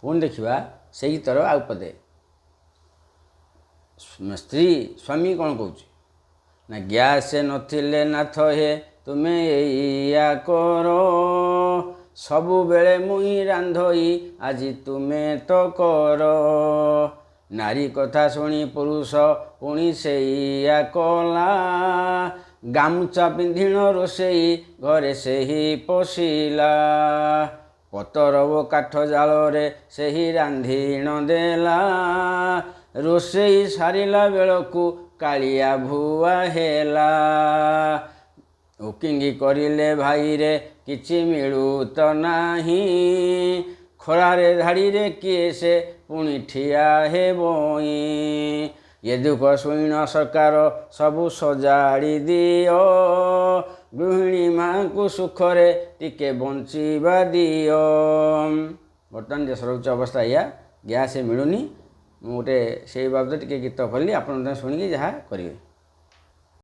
ପୁଣି ଦେଖିବା ସେଇ ଗୀତର ଆଉ ପଦେ। ସ୍ତ୍ରୀ ସ୍ୱାମୀ କ'ଣ କହୁଛି ନା ଗ୍ୟାସ୍ ନଥିଲେ ନାଥ ହେ ତୁମେ ଏଇଆ କର, ସବୁବେଳେ ମୁଇଁ ରାନ୍ଧଇ ଆଜି ତୁମେ ତ କର। ନାରୀ କଥା ଶୁଣି ପୁରୁଷ ପୁଣି ସେଇଆ କଲା, ଗାମୁଛା ପିନ୍ଧିଣ ରୋଷେଇ ଘରେ ସେହି ପଶିଲା। ପତର ଓ କାଠ ଜାଳରେ ସେହି ରାନ୍ଧିଣ ଦେଲା, ରୋଷେଇ ସାରିଲା ବେଳକୁ କାଳିଆ ଭୁଆ ହେଲା। ଉକିଙ୍ଗି କରିଲେ ଭାଇରେ କିଛି ମିଳୁ ତ ନାହିଁ, ଖରାରେ ଧାଡ଼ିରେ କିଏ ସେ ପୁଣି ଠିଆ ହେବଇଁ। ଏ ଦୁଃଖ ଶୁଣିଣ ସରକାର ସବୁ ସଜାଡ଼ି ଦିଅ, ଗୃହିଣୀ ମା'ଙ୍କୁ ସୁଖରେ ଟିକେ ବଞ୍ଚିବା ଦିଅ। ବର୍ତ୍ତମାନ ଦେଶର ଉଚ୍ଚ ଅବସ୍ଥା ଏଇଆ, ଗ୍ୟାସ୍ ମିଳୁନି। ମୁଁ ଗୋଟେ ସେଇ ବାବଦରେ ଟିକେ ଗୀତ କଲି, ଆପଣ ଶୁଣିକି ଯାହା କରିବେ।